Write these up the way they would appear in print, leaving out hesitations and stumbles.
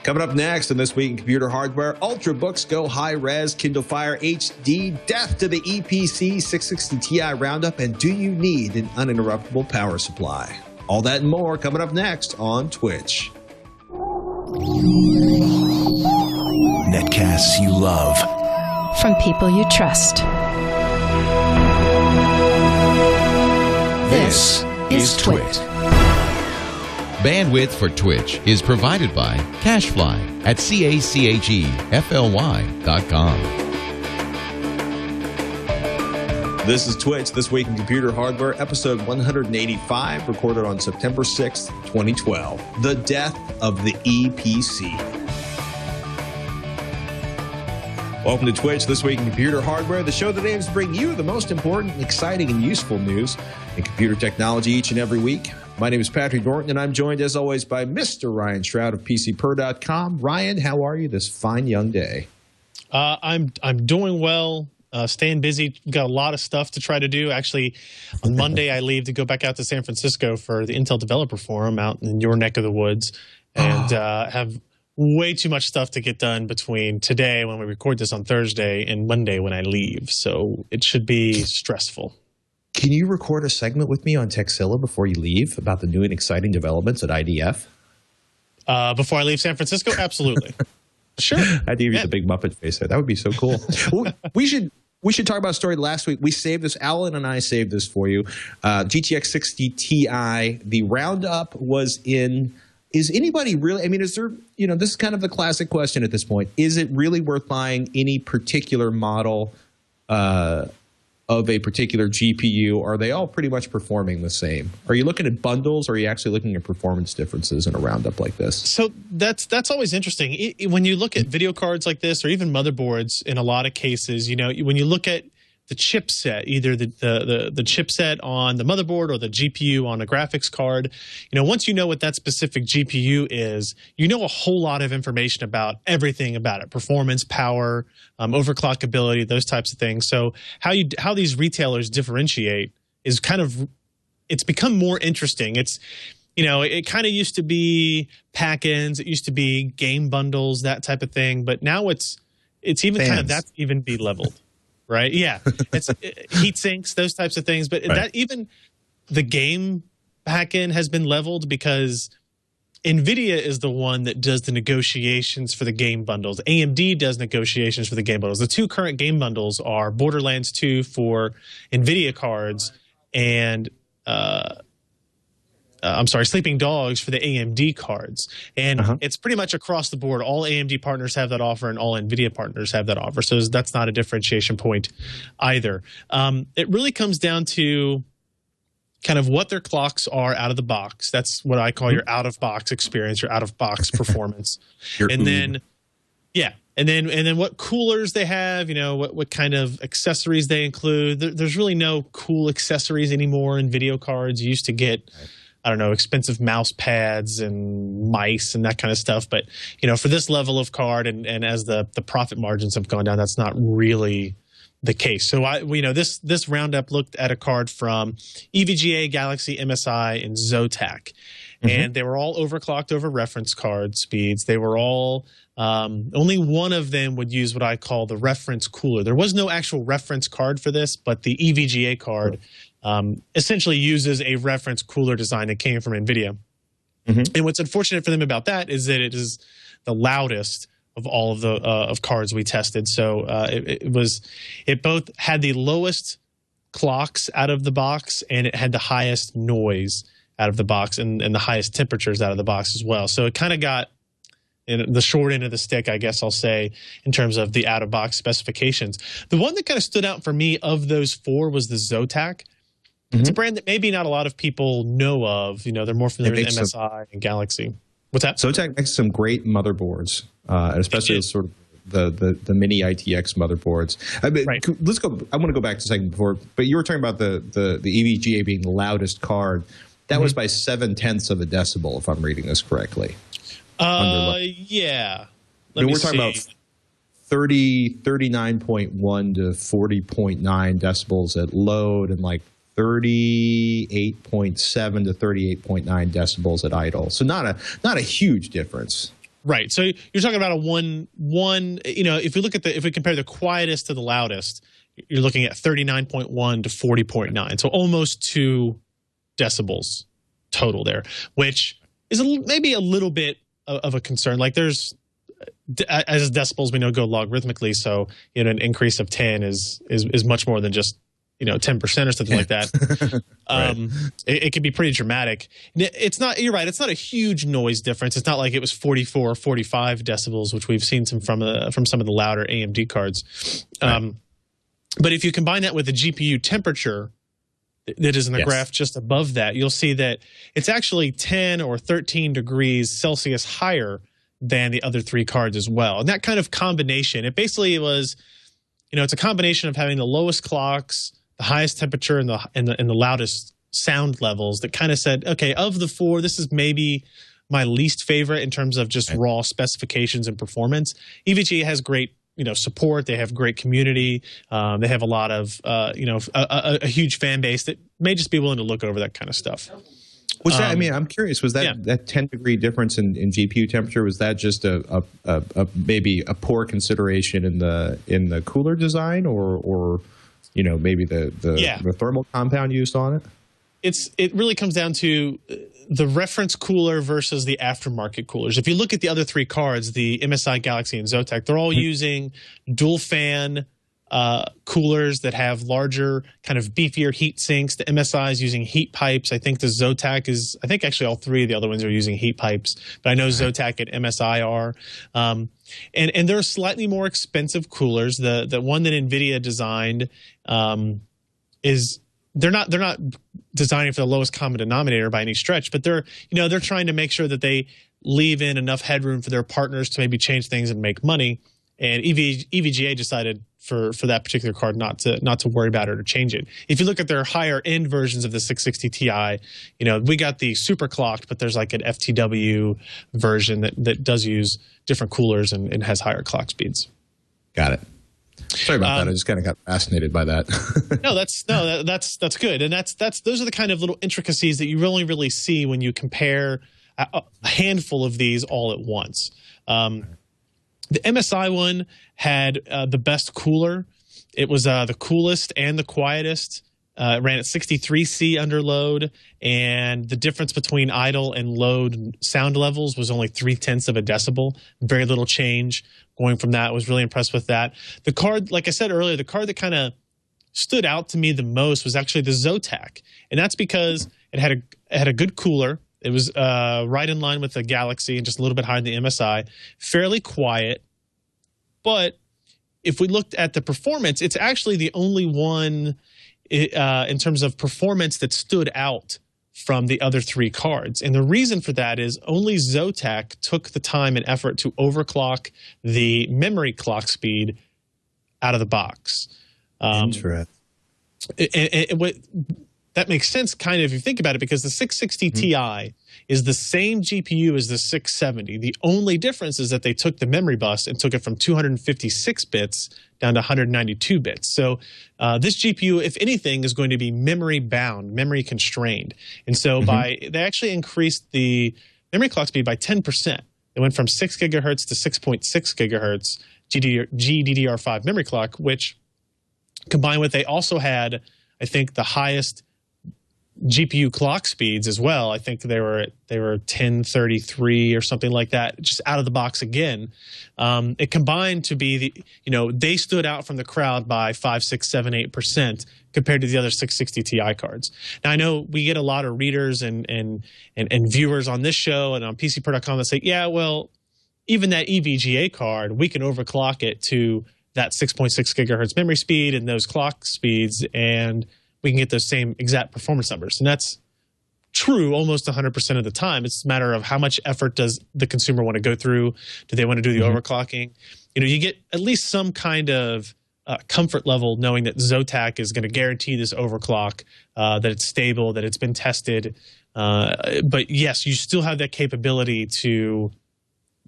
Coming up next in This Week in Computer Hardware, ultrabooks go high-res, Kindle Fire HD, death to the EPC 660 Ti Roundup, and do you need an uninterruptible power supply? All that and more coming up next on Twitch. Netcasts you love. From people you trust. This is TWiT. Bandwidth for Twitch is provided by Cachefly at CACHEFLY.com. This is Twitch, This Week in Computer Hardware, episode 185, recorded on September 6th, 2012. The death of the EPC. Welcome to Twitch, This Week in Computer Hardware, the show that aims to bring you the most important, exciting, and useful news in computer technology each and every week. My name is Patrick Norton, and I'm joined, as always, by Mr. Ryan Shrout of PCPer.com. Ryan, how are you this fine young day? I'm doing well, staying busy. Got a lot of stuff to try to do. Actually, on Monday, I leave to go back out to San Francisco for the Intel Developer Forum out in your neck of the woods, and have way too much stuff to get done between today, when we record this on Thursday, and Monday when I leave. So it should be stressful. Can you record a segment with me on Texilla before you leave about the new and exciting developments at IDF? Before I leave San Francisco? Absolutely. Sure. I had to use the big Muppet face there. That would be so cool. We should talk about a story last week. We saved this. Alan and I saved this for you. GTX 60 Ti. The roundup was in. Is anybody really? I mean, is there? You know, this is kind of the classic question at this point. Is it really worth buying any particular model of a particular GPU? Are they all pretty much performing the same? Are you looking at bundles, or are you actually looking at performance differences in a roundup like this? So that's always interesting. When you look at video cards like this, or even motherboards, in a lot of cases, you know, when you look at the chipset, either the chipset on the motherboard or the GPU on a graphics card, you know, once you know what that specific GPU is, you know a whole lot of information about everything about it: performance, power, overclockability, those types of things. So how these retailers differentiate is kind of, it's become more interesting. It's, you know, it kind of used to be pack-ins, it used to be game bundles, that type of thing, but now it's even kind of, that's even be-leveled. Right? Yeah. It's heat sinks, those types of things. But that even the game backend has been leveled, because NVIDIA is the one that does the negotiations for the game bundles. AMD does negotiations for the game bundles. The two current game bundles are Borderlands 2 for NVIDIA cards and Sleeping Dogs for the AMD cards. And it's pretty much across the board. All AMD partners have that offer, and all NVIDIA partners have that offer. So that's not a differentiation point either. It really comes down to kind of what their clocks are out of the box. That's what I call your out-of-box experience, your out-of-box performance. And then what coolers they have, you know, what kind of accessories they include. There's really no cool accessories anymore in video cards. You used to get, I don't know, expensive mouse pads and mice and that kind of stuff. But, you know, for this level of card, and as the profit margins have gone down, that's not really the case. So, this roundup looked at a card from EVGA, Galaxy, MSI, and Zotac. And they were all overclocked over reference card speeds. They were all, only one of them would use what I call the reference cooler. There was no actual reference card for this, but the EVGA card essentially uses a reference cooler design that came from NVIDIA. And what's unfortunate for them about that is that it is the loudest of all of the of cards we tested. So it both had the lowest clocks out of the box, and it had the highest noise out of the box, and the highest temperatures out of the box as well. So it kind of got the short end of the stick, I guess I'll say, in terms of the out-of-box specifications. The one that kind of stood out for me of those four was the Zotac. It's a brand that maybe not a lot of people know of. You know, they're more familiar with MSI and Galaxy. What's that? Zotac makes some great motherboards, especially sort of the mini ITX motherboards. I mean, let's go. I want to go back to a second before, but you were talking about the EVGA being the loudest card. That was by 0.7 of a decibel, if I'm reading this correctly. Yeah. We're talking about 39.1 to 40.9 decibels at load, and like 38.7 to 38.9 decibels at idle. So not a huge difference. Right. So you're talking about a one. If we compare the quietest to the loudest, you're looking at 39.1 to 40.9. So almost 2 decibels total there, which is maybe a little bit of a concern. Like there's, as decibels we know go logarithmically, so an increase of 10 is much more than just 10% or something like that. Right. It can be pretty dramatic. It's not. You're right. It's not a huge noise difference. It's not like it was 44 or 45 decibels, which we've seen from some of the louder AMD cards. Right. But if you combine that with the GPU temperature that is in the graph just above that, you'll see that it's actually 10 or 13 degrees Celsius higher than the other 3 cards as well. And that kind of combination, it basically was, it's a combination of having the lowest clocks, the highest temperature, and the loudest sound levels that kind of said, okay, of the 4, this is maybe my least favorite in terms of just raw specifications and performance. EVGA has great support. They have great community. They have a lot of a huge fan base that may just be willing to look over that kind of stuff. Was that? I'm curious. Was that 10-degree difference in GPU temperature? Was that just a maybe a poor consideration in the cooler design, or maybe the thermal compound used on it? It really comes down to the reference cooler versus the aftermarket coolers. If you look at the other 3 cards, the MSI, Galaxy, and Zotac, they're all using dual fan coolers that have larger, kind of beefier heat sinks. The MSI is using heat pipes. I think the Zotac is, actually all 3 of the other ones are using heat pipes, but I know Zotac and MSI are. And they're slightly more expensive coolers. The one that NVIDIA designed is, they're not designing for the lowest common denominator by any stretch, but they're trying to make sure that they leave in enough headroom for their partners to maybe change things and make money. And EVGA decided for that particular card not to worry about it or change it. If you look at their higher end versions of the 660 Ti, we got the super clocked, but there's like an FTW version that does use different coolers and has higher clock speeds. Got it. Sorry about that. I just kind of got fascinated by that. that's good, and those are the kind of little intricacies that you only really see when you compare a handful of these all at once. The MSI one had the best cooler. It was the coolest and the quietest. It ran at 63C under load, and the difference between idle and load sound levels was only 0.3 of a decibel. Very little change going from that. I was really impressed with that. The card, like I said earlier, the card that kind of stood out to me the most was actually the Zotac, and that's because it had a good cooler. It was right in line with the Galaxy and just a little bit higher than the MSI. Fairly quiet, but if we looked at the performance, it's actually the only one in terms of performance that stood out from the other 3 cards. And the reason for that is only Zotac took the time and effort to overclock the memory clock speed out of the box. Interesting. That makes sense kind of if you think about it, because the 660 Ti is the same GPU as the 670. The only difference is that they took the memory bus and took it from 256 bits down to 192 bits. So this GPU, if anything, is going to be memory bound, memory constrained. And so they actually increased the memory clock speed by 10%. It went from 6 gigahertz to 6.6 gigahertz GDDR5 memory clock, which combined with they also had, I think, the highest GPU clock speeds as well. I think they were 1033 or something like that, just out of the box again. It combined to be they stood out from the crowd by 5, 6, 7, 8% compared to the other 660 Ti cards. Now I know we get a lot of readers and viewers on this show and on PCPro.com that say, yeah, well, even that EVGA card, we can overclock it to that 6.6 gigahertz memory speed and those clock speeds, and we can get those same exact performance numbers. And that's true almost 100% of the time. It's a matter of how much effort does the consumer want to go through? Do they want to do the overclocking? You get at least some kind of comfort level knowing that Zotac is going to guarantee this overclock, that it's stable, that it's been tested. But yes, you still have that capability to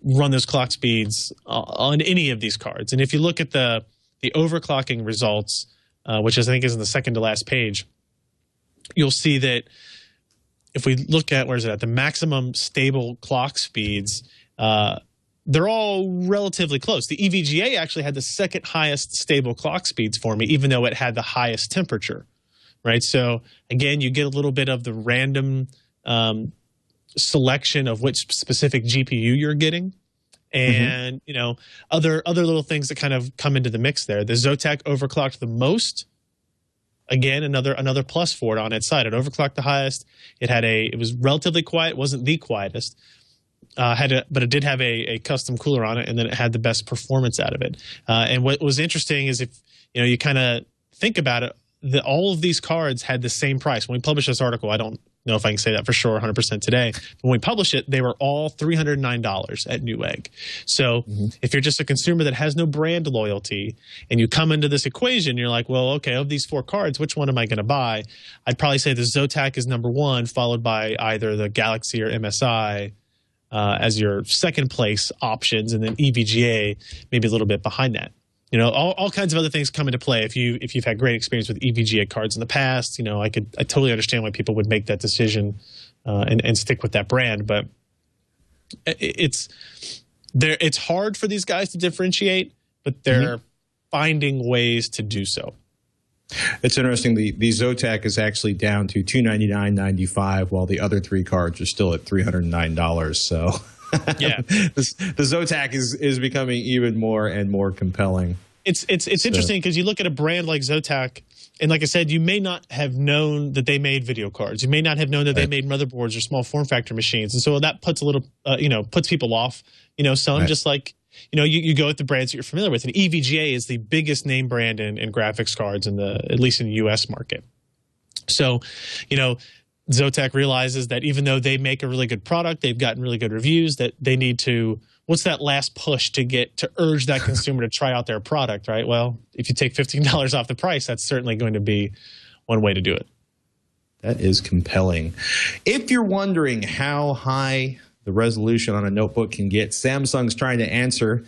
run those clock speeds on any of these cards. And if you look at the overclocking results, which I think is in the second to last page, you'll see that if we look at, where is it at, the maximum stable clock speeds, they're all relatively close. The EVGA actually had the second highest stable clock speeds for me, even though it had the highest temperature, right? So again, you get a little bit of the random selection of which specific GPU you're getting. And, you know, other little things that kind of come into the mix there. The Zotac overclocked the most. Again, another plus for it on its side. It overclocked the highest. It was relatively quiet. It wasn't the quietest. But it did have a custom cooler on it, and then it had the best performance out of it. And what was interesting is, if you know, you kind of think about it, all of these cards had the same price. When we published this article, I don't know if I can say that for sure 100% today, but when we published it, they were all $309 at Newegg. So if you're just a consumer that has no brand loyalty and you come into this equation, you're like, well, okay, of these 4 cards, which one am I going to buy? I'd probably say the Zotac is number 1, followed by either the Galaxy or MSI as your second place options, and then EVGA maybe a little bit behind that. You know, all kinds of other things come into play. If you've had great experience with EVGA cards in the past, you know, I totally understand why people would make that decision and stick with that brand. But it's hard for these guys to differentiate, but they're finding ways to do so. It's interesting. The Zotac is actually down to $299.95, while the other 3 cards are still at $309. So. Yeah, the Zotac is becoming even more and more compelling. It's interesting because you look at a brand like Zotac, and like I said, you may not have known that they made video cards. You may not have known that they made motherboards or small form factor machines, and so that puts a little, puts people off. You know, some just like, you know, you go with the brands that you're familiar with, and EVGA is the biggest name brand in graphics cards at least in the U.S. market. So, you know, Zotac realizes that even though they make a really good product, they've gotten really good reviews, that they need to, what's that last push to urge that consumer to try out their product, right? Well, if you take $15 off the price, that's certainly going to be one way to do it. That is compelling. If you're wondering how high the resolution on a notebook can get, Samsung's trying to answer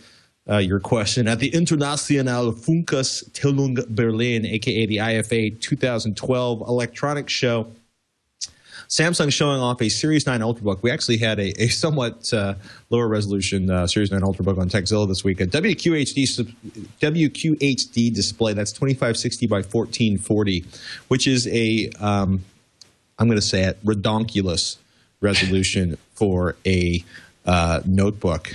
your question at the Internationale Funkausstellung Berlin, aka the IFA 2012 Electronics Show. Samsung showing off a Series 9 Ultrabook. We actually had a somewhat lower resolution Series 9 Ultrabook on TechZilla this week. A WQHD display that's 2560 by 1440, which is I'm going to say it, redonkulous resolution for a notebook.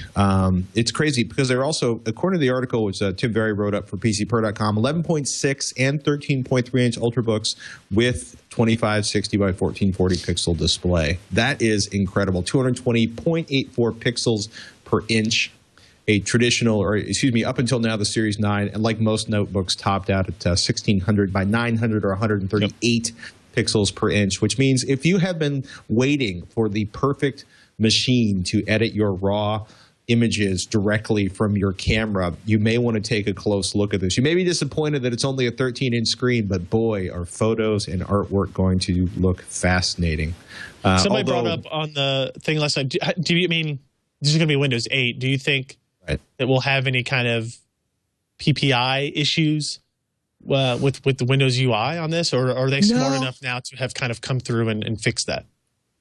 It's crazy because they're also, according to the article, which Tim Berry wrote up for PCPro.com, 11.6 and 13.3-inch Ultrabooks with 2560 by 1440 pixel display. That is incredible. 220.84 pixels per inch. A traditional, or excuse me, up until now, the Series 9, and like most notebooks, topped out at 1600 by 900 or 138 pixels per inch, which means if you have been waiting for the perfect machine to edit your raw images directly from your camera, you may want to take a close look at this. You may be disappointed that it's only a 13-inch screen, but boy, are photos and artwork going to look fascinating. Somebody brought up on the thing last night, do you mean this is going to be Windows 8? Do you think that we'll have any kind of PPI issues with the Windows UI on this, or are they smart enough now to have kind of come through and fix that?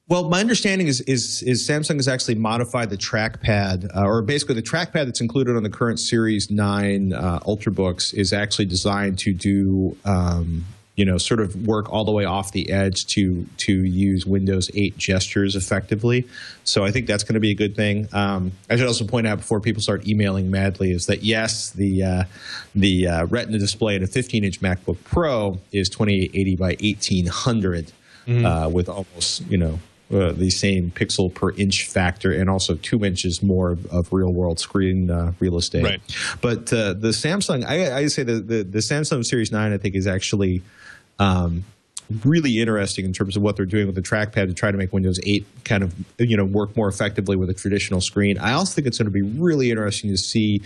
Well, my understanding is Samsung has actually modified the trackpad, or basically the trackpad that's included on the current Series 9 Ultrabooks is actually designed to do, sort of work all the way off the edge to use Windows 8 gestures effectively. So I think that's going to be a good thing. I should also point out before people start emailing madly is that yes, the Retina display in a 15-inch MacBook Pro is 2880 by 1800 with almost the same pixel per inch factor, and also 2 inches more of real world screen real estate. Right. But the Samsung, I say the Samsung Series 9, I think, is actually really interesting in terms of what they're doing with the trackpad to try to make Windows 8 kind of work more effectively with a traditional screen. I also think it's going to be really interesting to see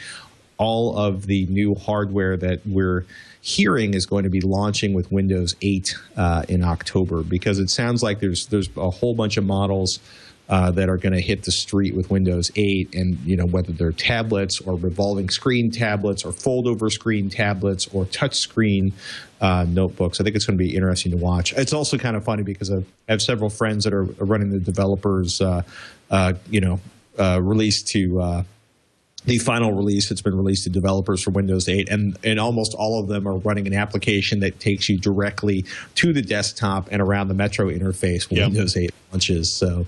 all of the new hardware that we're hearing is going to be launching with Windows 8 in October, because it sounds like there's a whole bunch of models that are going to hit the street with Windows 8, and whether they're tablets or revolving screen tablets or fold-over screen tablets or touchscreen notebooks. I think it's going to be interesting to watch. It's also kind of funny because I have several friends that are running the developers, release to the final release that's been released to developers for Windows 8, and almost all of them are running an application that takes you directly to the desktop and around the Metro interface when Windows 8 launches. So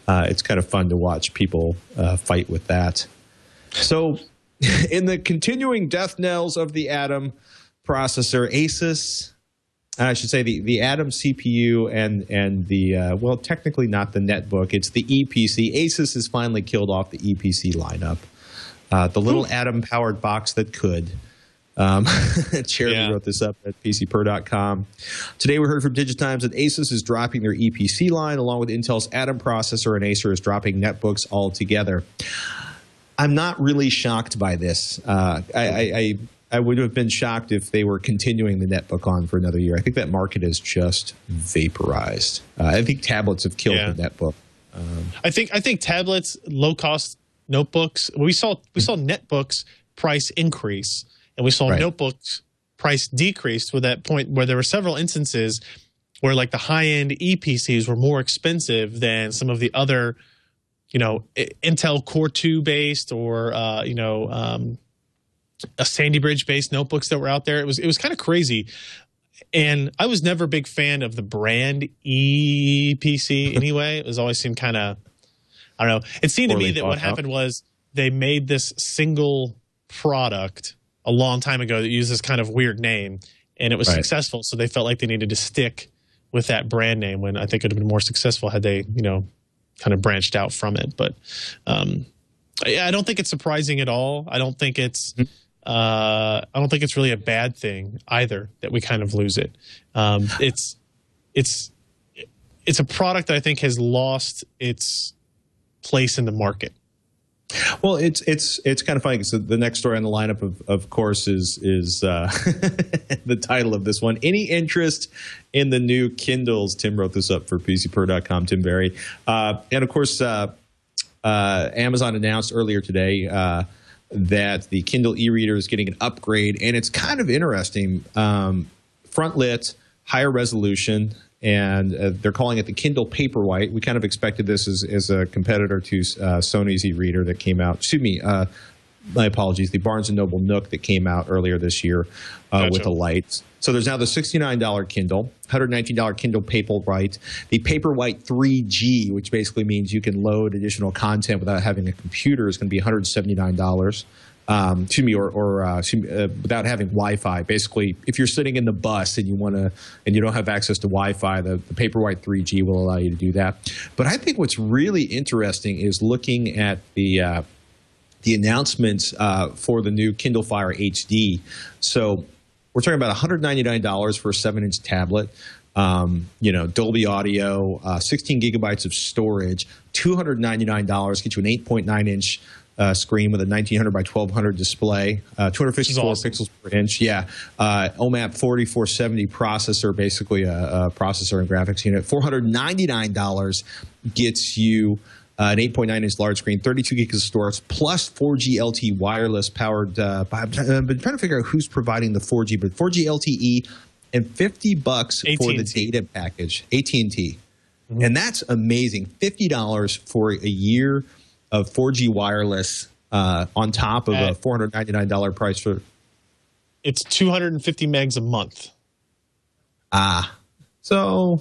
it's kind of fun to watch people fight with that. So in the continuing death knells of the Atom processor, Asus, I should say the Atom CPU and the, well, technically not the netbook, it's the EPC. Asus has finally killed off the EPC lineup. The little Atom-powered box that could. Jeremy wrote this up at PCPro.com. Today we heard from Digitimes that Asus is dropping their EPC line along with Intel's Atom processor, and Acer is dropping netbooks altogether. I'm not really shocked by this. I would have been shocked if they were continuing the netbook on for another year. I think that market is just vaporized. I think tablets have killed the netbook. I think tablets, low-cost notebooks. We saw netbooks price increase, and we saw notebooks price decrease to that point where there were several instances where like the high-end EPCs were more expensive than some of the other, Intel Core 2 based or a Sandy Bridge based notebooks that were out there. It was kind of crazy. And I was never a big fan of the brand EPC anyway. It was always seemed kind of, I don't know. It seemed to me that what happened was they made this single product a long time ago that used this kind of weird name, and it was successful. So they felt like they needed to stick with that brand name when I think it would have been more successful had they, kind of branched out from it. But I don't think it's surprising at all. I don't think it's really a bad thing either that we kind of lose it. It's a product that I think has lost its place in the market. Well, it's kind of funny because the next story on the lineup, of course, is the title of this one. Any interest in the new Kindles? Tim wrote this up for PCPro.com, Tim Berry. And, of course, Amazon announced earlier today that the Kindle e-reader is getting an upgrade, and it's kind of interesting. Front lit, higher resolution, and they're calling it the Kindle Paperwhite. We kind of expected this as a competitor to Sony's e-reader that came out. Excuse me, my apologies, the Barnes & Noble Nook that came out earlier this year with a light. So there's now the $69 Kindle, $119 Kindle Paperwhite, the Paperwhite 3G, which basically means you can load additional content without having a computer, is going to be $179. Without having Wi-Fi. Basically, if you're sitting in the bus and you don't have access to Wi-Fi, the Paperwhite 3G will allow you to do that. But I think what's really interesting is looking at the announcements for the new Kindle Fire HD. So we're talking about $199 for a 7-inch tablet. Dolby audio, 16 gigabytes of storage, $299 gets you an 8.9-inch screen with a 1900 by 1200 display, 254 pixels per inch. Yeah. OMAP 4470 processor, basically a processor and graphics unit. $499 gets you an 8.9-inch large screen, 32 gigs of storage, plus 4G LTE wireless powered. I've been trying to figure out who's providing the 4G, but 4G LTE and $50 for the data package, AT&T. Mm-hmm. And that's amazing. $50 for a year of 4G wireless on top of a $499 price for. It's 250 megs a month. So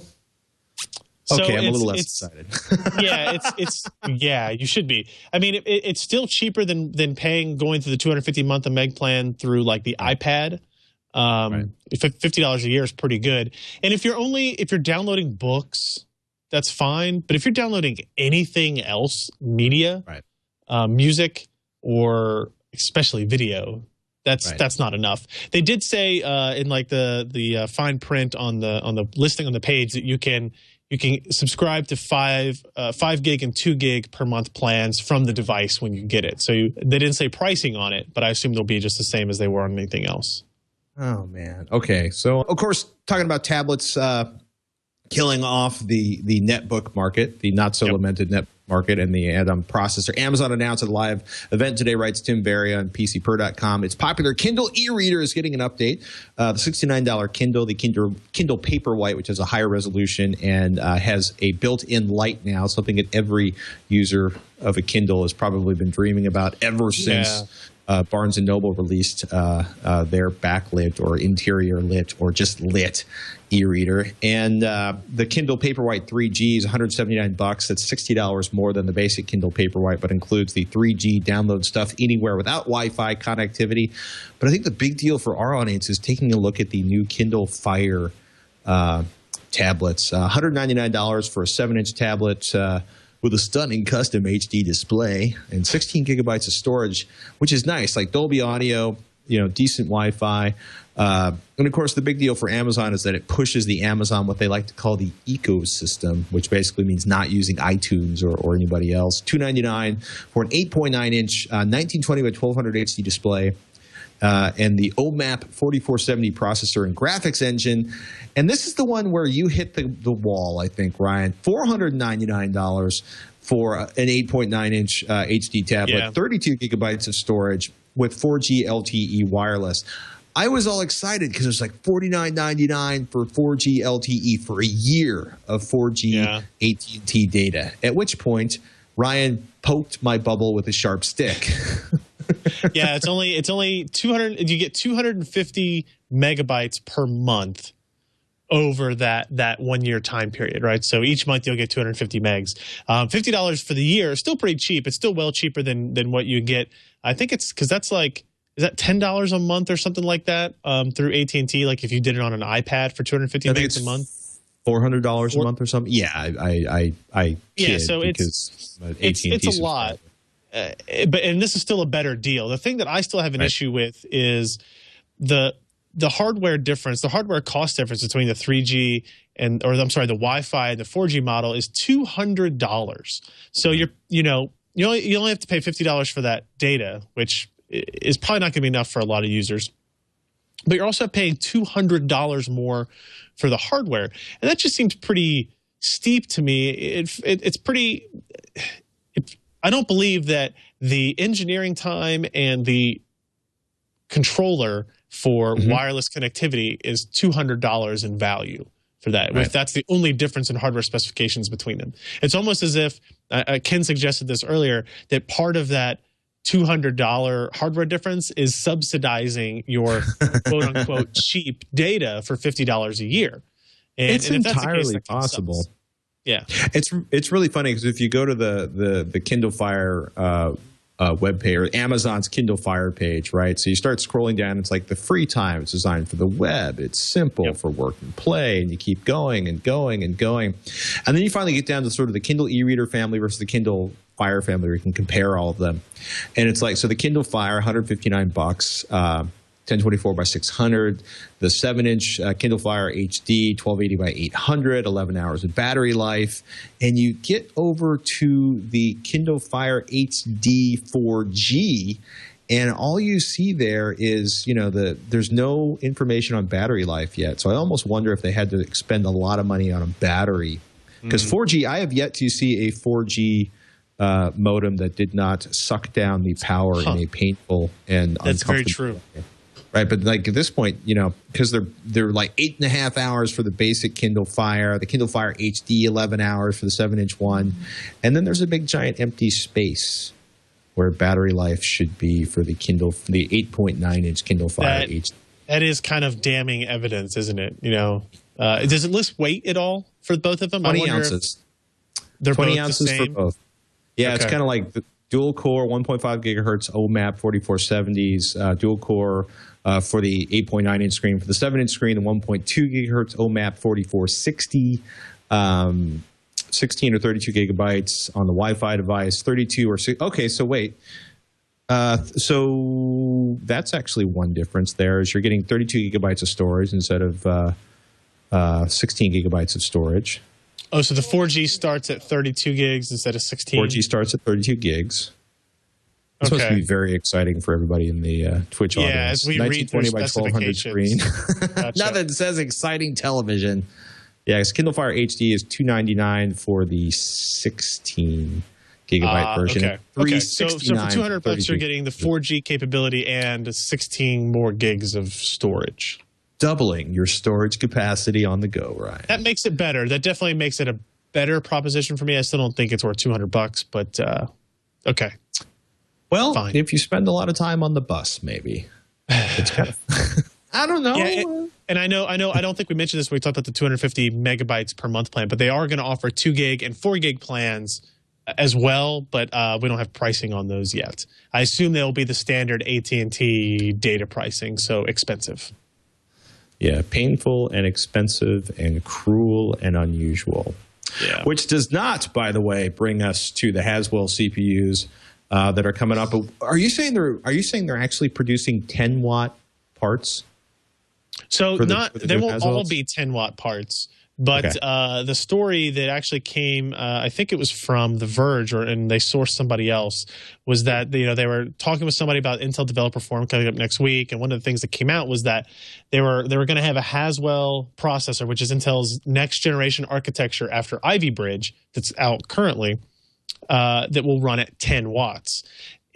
okay, I'm a little less excited. You should be. I mean, it's still cheaper than going through the 250 month a meg plan through like the iPad. $50 a year is pretty good. And if you're downloading books, that's fine. But if you're downloading anything else, media, music, or especially video, that's not enough. They did say in like the fine print on the listing on the page that you can subscribe to 5 gig and 2 gig per month plans from the device when you get it. So they didn't say pricing on it, but I assume they'll be just the same as they were on anything else. Oh man. Okay. So of course, talking about tablets killing off the netbook market, the not so lamented netbook market and the add-on processor. Amazon announced a live event today, writes Tim Berry on PCPer.com. Its popular Kindle e-reader is getting an update. The $69 Kindle, the Kindle Paperwhite, which has a higher resolution and has a built-in light now, something that every user of a Kindle has probably been dreaming about ever since Barnes & Noble released their backlit or interior lit or just lit e-reader. And the Kindle Paperwhite 3G is $179. That's $60 more than the basic Kindle Paperwhite, but includes the 3G download stuff anywhere without Wi-Fi connectivity. But I think the big deal for our audience is taking a look at the new Kindle Fire tablets. $199 for a 7-inch tablet with a stunning custom HD display and 16 gigabytes of storage, which is nice, like Dolby Audio, decent Wi-Fi. And of course, the big deal for Amazon is that it pushes the Amazon, what they like to call the ecosystem, which basically means not using iTunes or anybody else. $299 for an 8.9-inch 1920 by 1200 HD display. And the OMAP 4470 processor and graphics engine. And this is the one where you hit the wall, I think, Ryan. $499 for an 8.9-inch HD tablet, 32 gigabytes of storage with 4G LTE wireless. I was all excited because it was like $49.99 for 4G LTE for a year of 4G AT&T data, at which point Ryan poked my bubble with a sharp stick. Yeah, it's only 200. You get 250 megabytes per month over that 1 year time period, right? So each month you'll get 250 megs. $50 for the year is still pretty cheap. It's still well cheaper than what you get. I think it's because that's like, is that $10 a month or something like that through AT&T? Like if you did it on an iPad for 250 megs a month. $400 a month or something. Yeah, I kid so it's a lot. And this is still a better deal. The thing that I still have an issue with is the hardware difference, the hardware cost difference between the 3G the Wi-Fi and the 4G model is $200. So you only have to pay $50 for that data, which is probably not going to be enough for a lot of users. But you're also paying $200 more for the hardware, and that just seems pretty steep to me. It's pretty. I don't believe that the engineering time and the controller for wireless connectivity is $200 in value for that. Right. If that's the only difference in hardware specifications between them. It's almost as if, Ken suggested this earlier, that part of that $200 hardware difference is subsidizing your quote-unquote cheap data for $50 a year. It's entirely possible. Yeah, it's really funny because if you go to the Kindle Fire web page or Amazon's Kindle Fire page, right? So you start scrolling down. It's like the free time. It's designed for the web. It's simple for work and play, and you keep going and going and going, and then you finally get down to sort of the Kindle e-reader family versus the Kindle Fire family, where you can compare all of them. And it's like, so the Kindle Fire, $159. 1024 by 600, the 7-inch Kindle Fire HD, 1280 by 800, 11 hours of battery life, and you get over to the Kindle Fire HD 4G, and all you see there is, there's no information on battery life yet. So I almost wonder if they had to expend a lot of money on a battery, because 4G, I have yet to see a 4G modem that did not suck down the power in a painful and uncomfortable way. That's very true. Right, but like at this point, because they're like 8.5 hours for the basic Kindle Fire, the Kindle Fire HD 11 hours for the 7-inch one, and then there's a big giant empty space where battery life should be for the 8.9-inch Kindle Fire HD. That is kind of damning evidence, isn't it? Does it list weight at all for both of them? 20 ounces. They're 20 both ounces the same? for both. Yeah, Okay. It's kind of like the dual core 1.5 gigahertz OMAP 4470s, dual core. For the 8.9-inch screen. For the 7-inch screen, the 1.2 gigahertz OMAP 4460, 16 or 32 gigabytes on the Wi-Fi device, 32 or 6. Okay, so wait. So that's actually one difference there, is you're getting 32 gigabytes of storage instead of 16 gigabytes of storage. Oh, so the 4G starts at 32 gigs instead of 16? 4G starts at 32 gigs. This must be very exciting for everybody in the Twitch audience. Yeah, as we read through 1920 by 1200 screen. Gotcha. Nothing says exciting television. Yeah, Kindle Fire HD is $299 for the 16. gigabyte version. Okay. Okay. So for $200, you're getting the 4G capability and 16 more gigs of storage. Doubling your storage capacity on the go, Ryan. That makes it better. That definitely makes it a better proposition for me. I still don't think it's worth $200, but okay. Well, fine. If you spend a lot of time on the bus, maybe it's kind of. I don't know. Yeah, and I know. I don't think we mentioned this when we talked about the 250 megabytes per month plan, but they are going to offer 2 gig and 4 gig plans as well. But we don't have pricing on those yet. I assume they'll be the standard AT&T data pricing, so expensive. Yeah, painful and expensive and cruel and unusual. Yeah. Which does not, by the way, bring us to the Haswell CPUs that are coming up. Are you saying they're actually producing 10-watt parts? So they won't all be 10-watt parts, but okay. The story that actually came, I think it was from The Verge, and they sourced somebody else, was that they were talking with somebody about Intel Developer Forum coming up next week, and one of the things that came out was that they were going to have a Haswell processor, which is Intel's next generation architecture after Ivy Bridge that's out currently, that will run at 10 watts.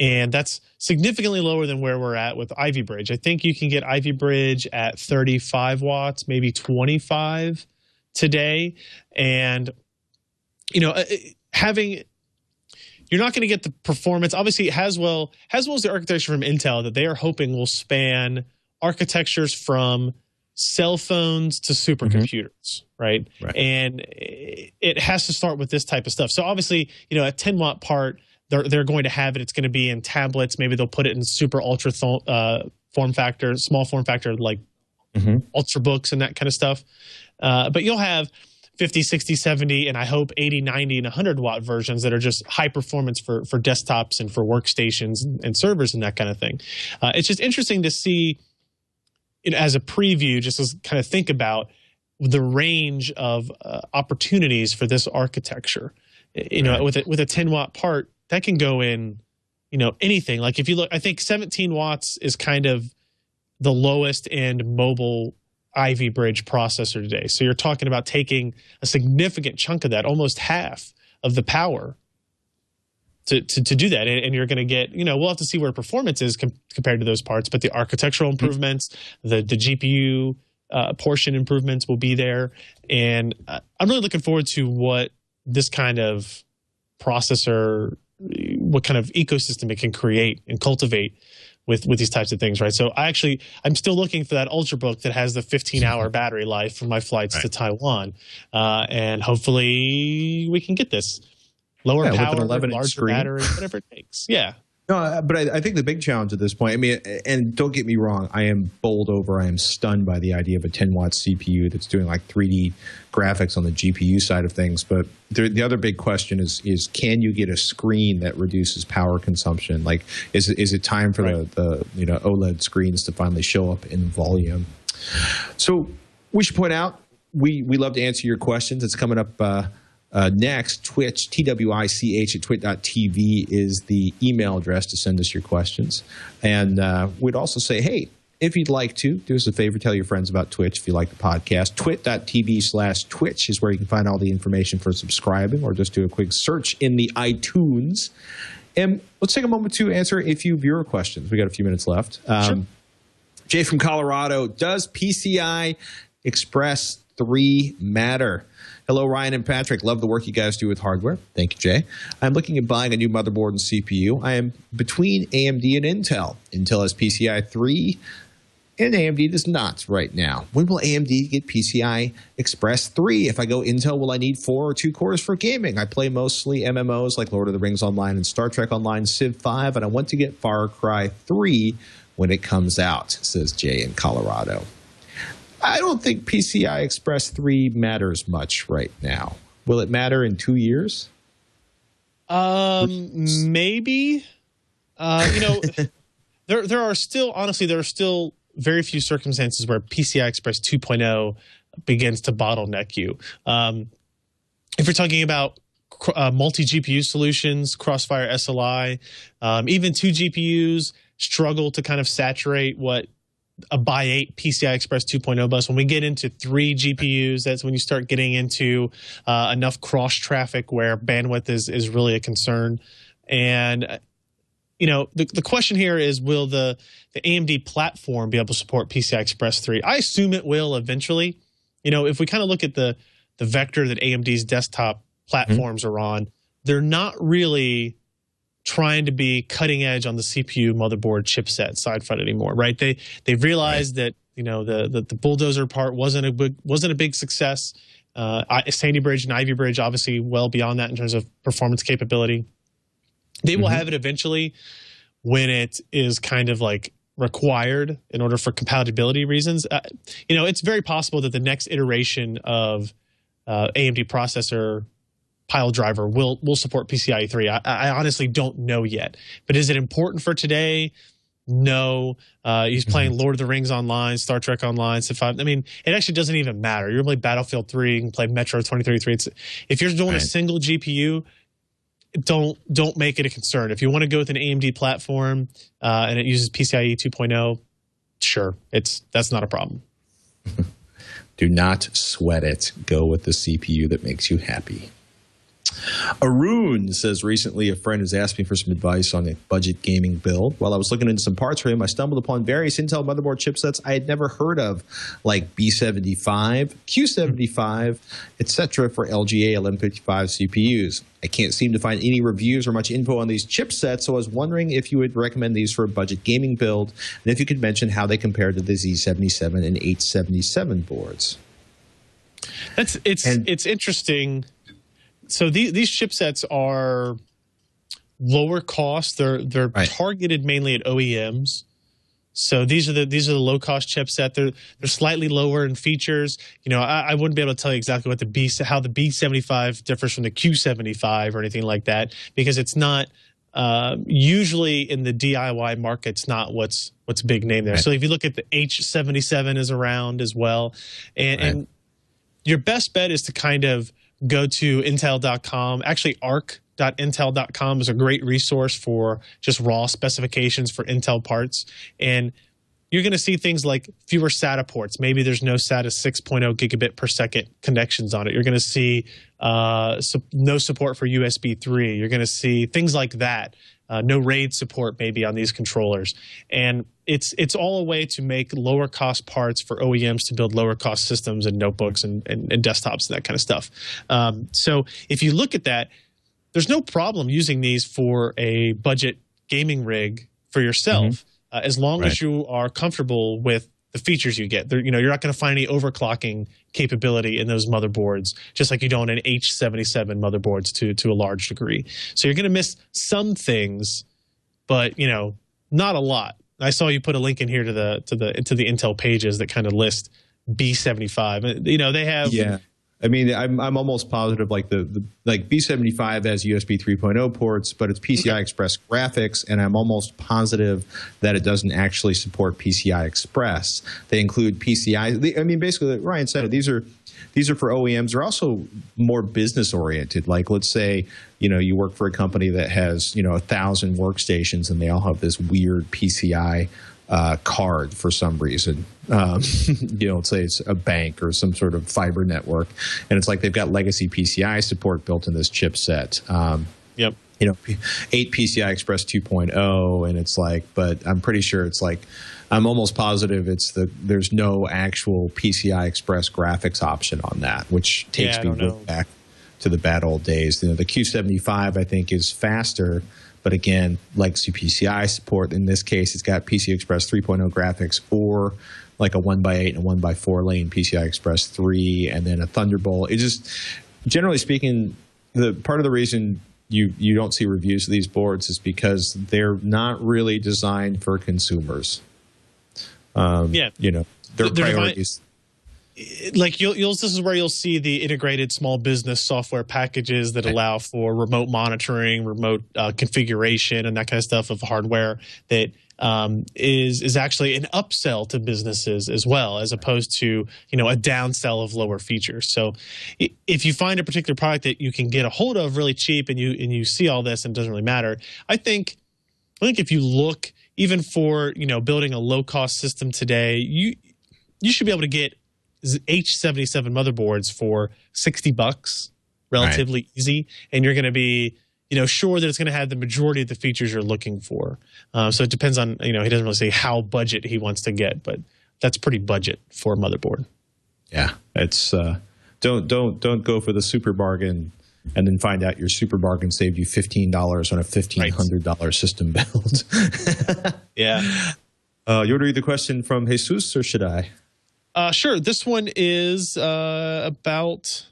And that's significantly lower than where we're at with Ivy Bridge. I think you can get Ivy Bridge at 35 watts, maybe 25 today. And, you're not going to get the performance. Obviously, Haswell is the architecture from Intel that they are hoping will span architectures from cell phones to supercomputers, right? And it has to start with this type of stuff. So obviously, a 10-watt part, they're going to have it. It's going to be in tablets. Maybe they'll put it in super ultra form factor, small form factor like ultrabooks and that kind of stuff. But you'll have 50, 60, 70, and I hope 80, 90, and 100-watt versions that are just high performance for desktops and for workstations and servers and that kind of thing. It's just interesting to see, as a preview, just as kind of think about the range of opportunities for this architecture. With a 10-watt part, that can go in, anything. Like if you look, I think 17 watts is kind of the lowest end mobile Ivy Bridge processor today. So you're talking about taking a significant chunk of that, almost half of the power to do that. And you're going to get, we'll have to see where performance is compared to those parts, but the architectural improvements, the GPU portion improvements will be there. And I'm really looking forward to what this kind of processor, what kind of ecosystem it can create and cultivate with these types of things, right? So I'm still looking for that Ultrabook that has the 15-hour battery life for my flights to Taiwan. And hopefully we can get this. Lower power, larger battery, whatever it takes. Yeah. No, but I think the big challenge at this point, and don't get me wrong, I am stunned by the idea of a 10-watt CPU that's doing like 3D graphics on the GPU side of things. But the other big question is can you get a screen that reduces power consumption? Like, is it time for the OLED screens to finally show up in volume? So we should point out, we love to answer your questions. It's coming up next. Twitch, TWICH at twit.tv is the email address to send us your questions. And we'd also say, hey, if you'd like to, do us a favor, tell your friends about Twitch if you like the podcast. Twit.tv/Twitch is where you can find all the information for subscribing, or just do a quick search in the iTunes. And let's take a moment to answer a few viewer questions. We got a few minutes left. Sure. Jay from Colorado, does PCI Express 3 matter? Hello, Ryan and Patrick. Love the work you guys do with hardware. Thank you, Jay. I'm looking at buying a new motherboard and CPU. I am between AMD and Intel. Intel has PCI 3, and AMD does not right now. When will AMD get PCI Express 3? If I go Intel, will I need 4 or 2 cores for gaming? I play mostly MMOs like Lord of the Rings Online and Star Trek Online, Civ 5, and I want to get Far Cry 3 when it comes out, says Jay in Colorado. I don't think PCI Express 3 matters much right now. Will it matter in 2 years? Maybe. There are still very few circumstances where PCI Express 2.0 begins to bottleneck you. If you're talking about multi-GPU solutions, Crossfire SLI, even 2 GPUs struggle to kind of saturate what a by 8 PCI Express 2.0 bus. When we get into 3 GPUs, that's when you start getting into enough cross traffic where bandwidth is really a concern. And the question here is, will the AMD platform be able to support PCI Express 3? I assume it will eventually. If we kind of look at the vector that AMD's desktop platforms are on, they're not really trying to be cutting edge on the CPU motherboard chipset side front anymore, right? They've realized that the bulldozer part wasn't a big success. Sandy Bridge and Ivy Bridge obviously well beyond that in terms of performance capability. They will have it eventually when it is kind of like required in order for compatibility reasons. It's very possible that the next iteration of AMD processor pile driver will support PCIe 3. I honestly don't know yet. But is it important for today? No. He's playing Lord of the Rings online, Star Trek online, Civ 5. I mean, it actually doesn't even matter. You're going to play Battlefield 3, you can play Metro 2033. If you're doing a single GPU, don't make it a concern. If you want to go with an AMD platform and it uses PCIe 2.0, sure, that's not a problem. Do not sweat it. Go with the CPU that makes you happy. Arun says, recently a friend has asked me for some advice on a budget gaming build. While I was looking into some parts for him, I stumbled upon various Intel motherboard chipsets I had never heard of, like B75, Q75, etc. for LGA 1155 CPUs. I can't seem to find any reviews or much info on these chipsets, so I was wondering if you would recommend these for a budget gaming build, and if you could mention how they compare to the Z77 and 877 boards. It's interesting. So these chipsets are lower cost. They're targeted mainly at OEMs. So these are the low cost chipset. They're slightly lower in features. I wouldn't be able to tell you exactly what how the B75 differs from the Q75 or anything like that, because it's not usually in the DIY market. It's not what's big name there. So if you look at the H77 is around as well, and your best bet is to kind of go to Intel.com. Actually, arc.intel.com is a great resource for just raw specifications for Intel parts. And you're going to see things like fewer SATA ports. Maybe there's no SATA 6.0 gigabit per second connections on it. You're going to see no support for USB 3. You're going to see things like that. No RAID support maybe on these controllers. And it's all a way to make lower cost parts for OEMs to build lower cost systems and notebooks and desktops and that kind of stuff. So if you look at that, there's no problem using these for a budget gaming rig for yourself, as long as you are comfortable with the features you get. You're not going to find any overclocking capability in those motherboards, just like you don't in H77 motherboards to a large degree. So you're going to miss some things, but not a lot. I saw you put a link in here to the Intel pages that kind of list B75. They have. Yeah. I mean, I'm almost positive like the B75 has USB 3.0 ports, but it's PCI Express graphics, and I'm almost positive that it doesn't actually support PCI Express. They include PCI. I mean, basically, like Ryan said, these are for OEMs. They're also more business oriented. Like, let's say you work for a company that has 1,000 workstations, and they all have this weird PCI card for some reason. Let's say it's a bank or some sort of fiber network, and it's like they've got legacy PCI support built in this chipset. 8 PCI Express 2.0, and it's like, but I'm pretty sure it's like, I'm almost positive there's no actual PCI Express graphics option on that, which takes me back to the bad old days. The Q75 I think is faster, but again, legacy PCI support. In this case, it's got PCI Express 3.0 graphics, or like a 1x8 and a 1x4 lane PCI Express 3, and then a Thunderbolt. It just, generally speaking, the part of the reason you don't see reviews of these boards is because they're not really designed for consumers. Their priorities. This is where you'll see the integrated small business software packages that allow for remote monitoring, remote configuration, and that kind of stuff of hardware that is actually an upsell to businesses as well, as opposed to a downsell of lower features. So if you find a particular product that you can get a hold of really cheap, and you see all this and it doesn't really matter, I think if you look even for, building a low-cost system today, you should be able to get H77 motherboards for $60, relatively easy, and you're going to be sure that it's going to have the majority of the features you're looking for. So it depends on, he doesn't really say how budget he wants to get, but that's pretty budget for a motherboard. Yeah, it's don't go for the super bargain and then find out your super bargain saved you $15 on a $1,500 system build. Yeah. You want to read the question from Jesus, or should I? Sure. This one is about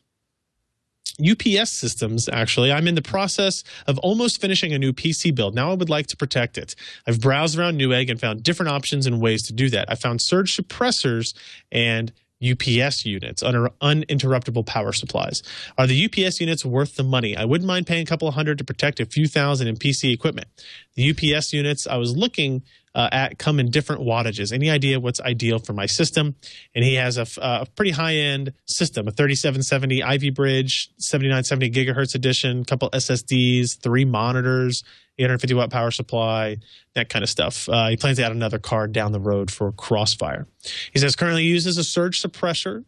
UPS systems, actually. I'm in the process of almost finishing a new PC build. Now I would like to protect it. I've browsed around Newegg and found different options and ways to do that. I found surge suppressors and UPS units, uninterruptible power supplies. Are the UPS units worth the money? I wouldn't mind paying a couple of $100 to protect a few thousand in PC equipment. The UPS units I was looking at come in different wattages. Any idea what's ideal for my system? And he has a pretty high-end system, a 3770 Ivy Bridge, 7970 gigahertz edition, a couple SSDs, 3 monitors, 850-watt power supply, that kind of stuff. He plans to add another card down the road for Crossfire. He says currently uses a surge suppressor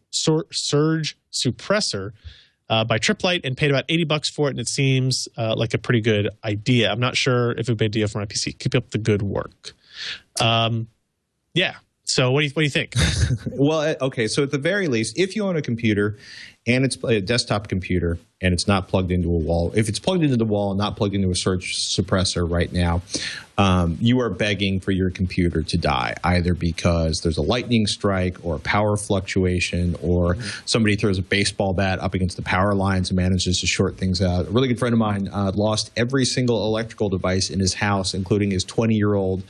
by TWiT and paid about $80 for it, and it seems like a pretty good idea. I'm not sure if it would be a deal for my PC. Keep up the good work. Yeah. So what do you think? Well, okay. So at the very least, if you own a computer and it's a desktop computer and it's not plugged into a wall, if it's plugged into the wall and not plugged into a surge suppressor right now, you are begging for your computer to die, either because there's a lightning strike or a power fluctuation, or somebody throws a baseball bat up against the power lines and manages to short things out. A really good friend of mine lost every single electrical device in his house, including his 20-year-old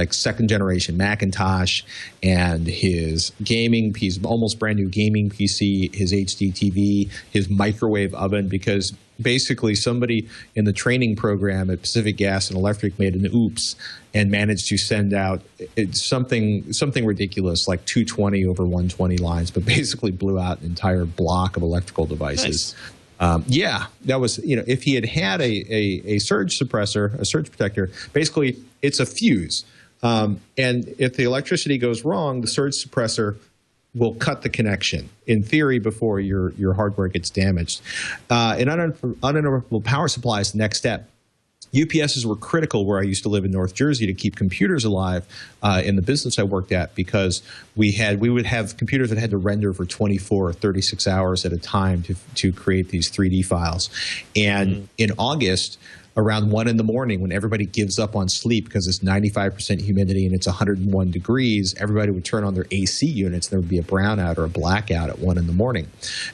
second-generation Macintosh and his gaming piece, almost brand-new gaming PC, his HD TV, his microwave oven, because basically somebody in the training program at Pacific Gas and Electric made an oops and managed to send out something ridiculous like 220 over 120 lines, but basically blew out an entire block of electrical devices. Nice. Yeah, that was, if he had a surge suppressor, a surge protector, basically it's a fuse. And if the electricity goes wrong, the surge suppressor will cut the connection, in theory, before your hardware gets damaged. In uninterruptible power supplies, next step. UPSs were critical where I used to live in North Jersey to keep computers alive in the business I worked at, because we would have computers that had to render for 24 or 36 hours at a time to create these 3D files. And in August, around 1 in the morning, when everybody gives up on sleep because it's 95% humidity and it's 101 degrees, everybody would turn on their AC units. There would be a brownout or a blackout at 1 in the morning.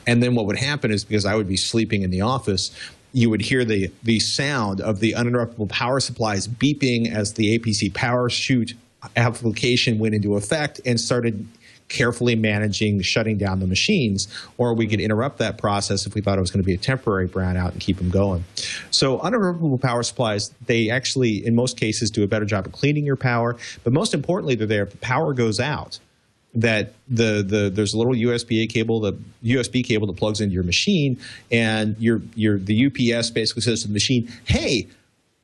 And then what would happen is, because I would be sleeping in the office, you would hear the sound of the uninterruptible power supplies beeping as the APC power chute application went into effect and started carefully managing shutting down the machines, or we could interrupt that process if we thought it was going to be a temporary brownout and keep them going. So uninterruptible power supplies, they actually, in most cases, do a better job of cleaning your power, but most importantly, they're there if the power goes out, that there's a little USB cable that plugs into your machine, and the UPS basically says to the machine, hey,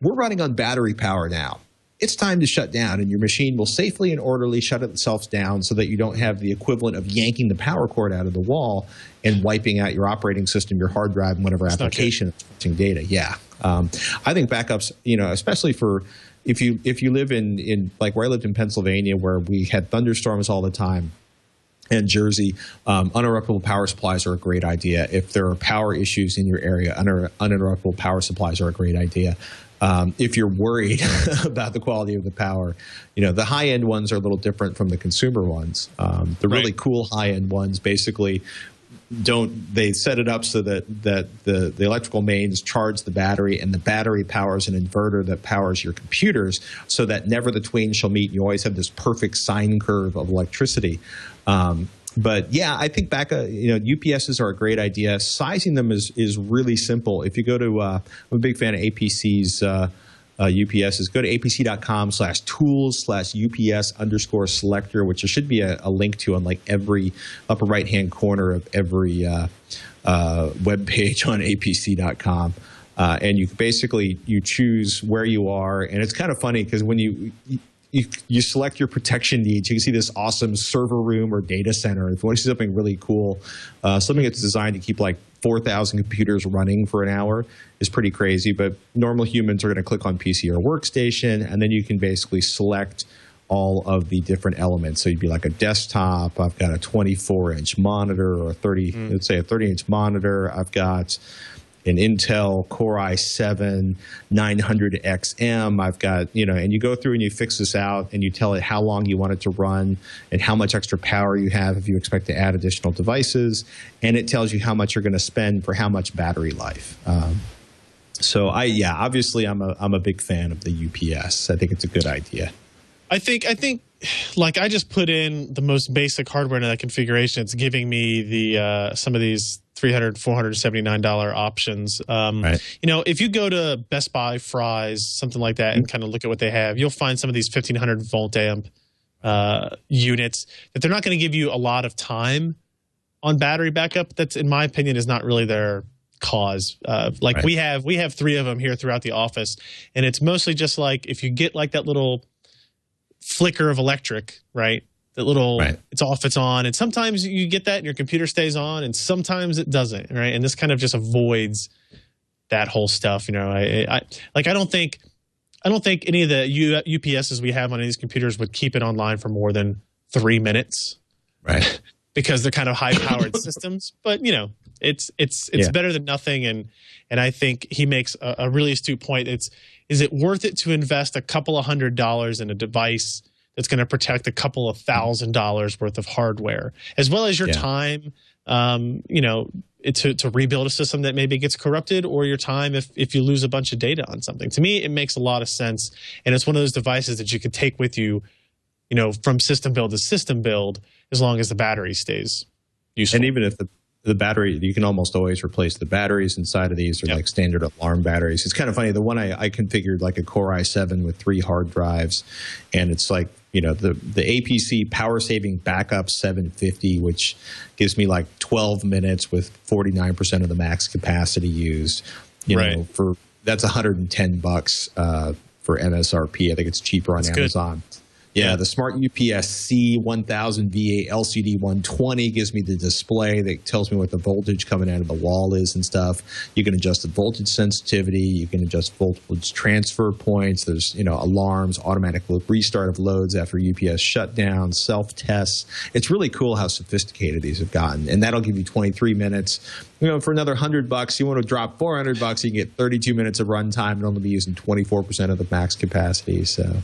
we're running on battery power now. It's time to shut down, and your machine will safely and orderly shut itself down so that you don't have the equivalent of yanking the power cord out of the wall and wiping out your operating system, your hard drive, and whatever application is fetching data. Yeah. I think backups, especially for if you live in like where I lived in Pennsylvania, where we had thunderstorms all the time, and Jersey, uninterruptible power supplies are a great idea. If there are power issues in your area, uninterruptible power supplies are a great idea. If you're worried about the quality of the power, the high-end ones are a little different from the consumer ones. The really cool high-end ones basically they set it up so that the electrical mains charge the battery, and the battery powers an inverter that powers your computers, so that never the twain shall meet. You always have this perfect sine curve of electricity. But yeah, I think UPSs are a great idea. Sizing them is really simple. If you go to, I'm a big fan of APC's UPSs. Go to apc.com/tools/UPS_selector, which there should be a link to on like every upper right hand corner of every web page on apc.com. and you basically you choose where you are, and it's kind of funny because when you select your protection needs, you can see this awesome server room or data center. If you want to see something really cool, something that's designed to keep like 4,000 computers running for an hour is pretty crazy. But normal humans are going to click on PC or workstation, and then you can basically select all of the different elements. So you'd be like a desktop. I've got a 24-inch monitor or let's say a 30-inch monitor. I've got an Intel Core i7 900XM. I've got, and you go through and you fix this out and you tell it how long you want it to run and how much extra power you have if you expect to add additional devices. And it tells you how much you're going to spend for how much battery life. So obviously I'm a big fan of the UPS. I think it's a good idea. I think like I just put in the most basic hardware in that configuration. It's giving me the some of these $300, $479 options. Right. If you go to Best Buy, Fry's, something like that, and kind of look at what they have, you'll find some of these 1500 volt amp units that they're not going to give you a lot of time on battery backup. That's, in my opinion, is not really their cause. Right. we have 3 of them here throughout the office, and it's mostly just like if you get like that little flicker of electric, right? That little, It's off, it's on, and sometimes you get that and your computer stays on, and sometimes it doesn't, right? And this kind of just avoids that whole stuff. I don't think any of the UPSs we have on any of these computers would keep it online for more than 3 minutes, right? Because they're kind of high-powered systems. But it's better than nothing, and I think he makes a really astute point. Is it worth it to invest a couple of $100s in a device that's going to protect a couple of $1,000s worth of hardware, as well as your time, to rebuild a system that maybe gets corrupted, or your time if you lose a bunch of data on something? To me, it makes a lot of sense, and it's one of those devices that you could take with you, from system build to system build, as long as the battery stays useful. And even if the battery, you can almost always replace the batteries inside of these, or like standard alarm batteries. It's kind of funny. The one I configured like a Core i7 with 3 hard drives, and it's like, the APC power saving backup 750, which gives me like 12 minutes with 49% of the max capacity used. That's $110 for MSRP. I think it's cheaper on Amazon. Good. Yeah, the Smart UPS C1000 VA LCD 120 gives me the display that tells me what the voltage coming out of the wall is and stuff. You can adjust the voltage sensitivity. You can adjust voltage transfer points. There's, alarms, automatic restart of loads after UPS shutdown, self-tests. It's really cool how sophisticated these have gotten. And that'll give you 23 minutes. For another $100, you want to drop $400, you can get 32 minutes of runtime and only be using 24% of the max capacity. So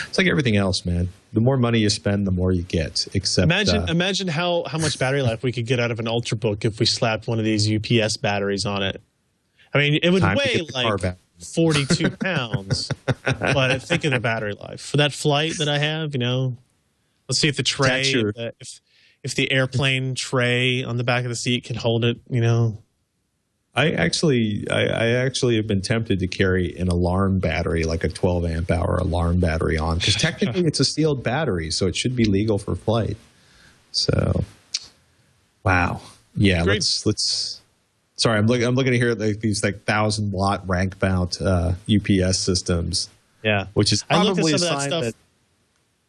it's like everything else, man. The more money you spend, the more you get. Except imagine how much battery life we could get out of an ultrabook if we slapped one of these UPS batteries on it. I mean, it would weigh like 42 pounds, but think of the battery life for that flight that I have. Let's see if the tray, if the airplane tray on the back of the seat can hold it. I actually have been tempted to carry an alarm battery, like a 12 amp hour alarm battery on, because technically it's a sealed battery, so it should be legal for flight. So, wow, yeah. Great. Let's. Sorry, I'm looking at here like these like 1,000-watt rank mount UPS systems. Yeah, which is probably a sign that.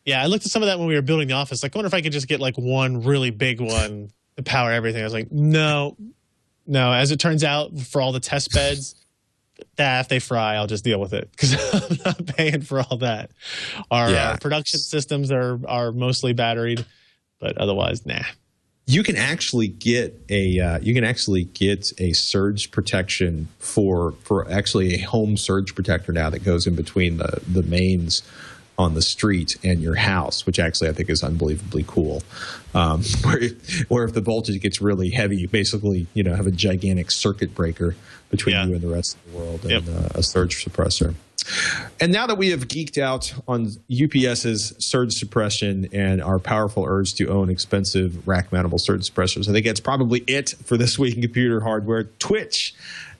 Yeah, I looked at some of that when we were building the office. Like, I wonder if I could just get like one really big one to power everything. I was like, no. No, as it turns out, for all the test beds, if they fry, I'll just deal with it because I'm not paying for all that. Our production systems are mostly batteried, but otherwise, nah. You can actually get a surge protection for actually a home surge protector now that goes in between the mains on the street and your house, which actually I think is unbelievably cool. Where if the voltage gets really heavy, you basically have a gigantic circuit breaker between you and the rest of the world, and a surge suppressor. And now that we have geeked out on UPS's surge suppression and our powerful urge to own expensive rack-mountable surge suppressors, I think that's probably it for this week in computer hardware. Twitch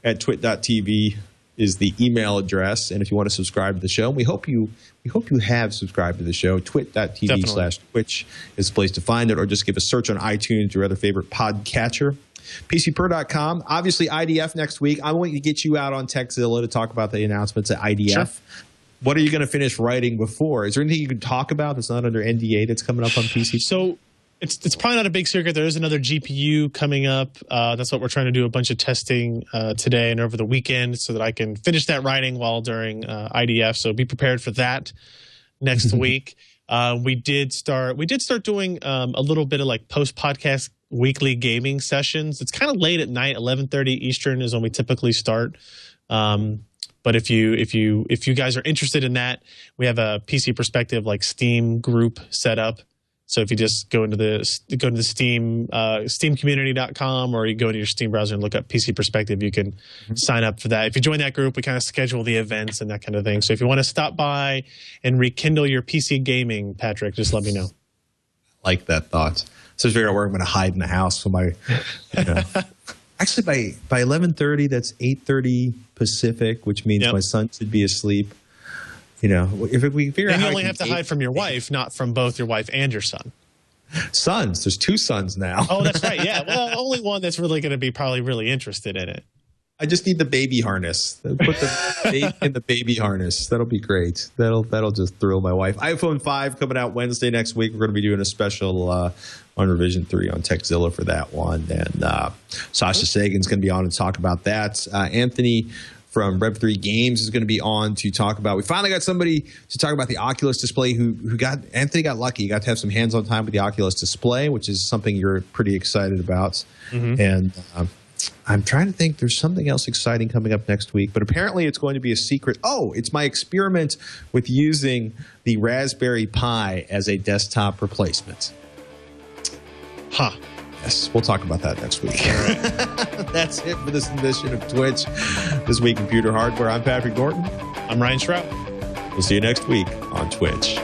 at twit.tv is the email address, and if you want to subscribe to the show, we hope you have subscribed to the show. Twit.tv/Twitch is the place to find it, or just give a search on iTunes or your other favorite podcatcher. PCPer.com. Obviously, IDF next week. I want to get you out on TechZilla to talk about the announcements at IDF. Sure. What are you going to finish writing before? Is there anything you can talk about that's not under NDA that's coming up on PC? So it's probably not a big secret. There is another GPU coming up. That's what we're trying to do, a bunch of testing today and over the weekend so that I can finish that writing while during IDF. So be prepared for that next week. We did start doing a little bit of like post-podcast weekly gaming sessions. It's kind of late at night, 11:30 Eastern is when we typically start. But if you guys are interested in that, we have a PC Perspective like Steam group set up. So if you just go into the Steam steamcommunity.com, or you go into your Steam browser and look up PC Perspective, you can sign up for that. If you join that group, we kind of schedule the events and that kind of thing. So if you want to stop by and rekindle your PC gaming, Patrick, just let me know. I like that thought. So figure out where I'm going to hide in the house. So actually by 11:30, that's 8:30 Pacific, which means my son should be asleep. If we figure out, and you only have to hide from your wife, not from both your wife and your son. Sons. There's 2 sons now. Oh, that's right. Yeah. Well, only one that's really going to be probably really interested in it. I just need the baby harness. Put the baby in the baby harness. That'll be great. That'll just thrill my wife. iPhone 5 coming out Wednesday next week. We're going to be doing a special on Revision 3 on TechZilla for that one. And Sasha Sagan's going to be on and talk about that. Anthony from Rev3 Games is going to be on to talk about. We finally got somebody to talk about the Oculus display. Anthony got lucky. He got to have some hands-on time with the Oculus display, which is something you're pretty excited about. And I'm trying to think. There's something else exciting coming up next week, but apparently it's going to be a secret. Oh, it's my experiment with using the Raspberry Pi as a desktop replacement. Yes, we'll talk about that next week. All right. That's it for this edition of Twitch, This Week in Computer Hardware. I'm Patrick Norton. I'm Ryan Shrout. We'll see you next week on Twitch.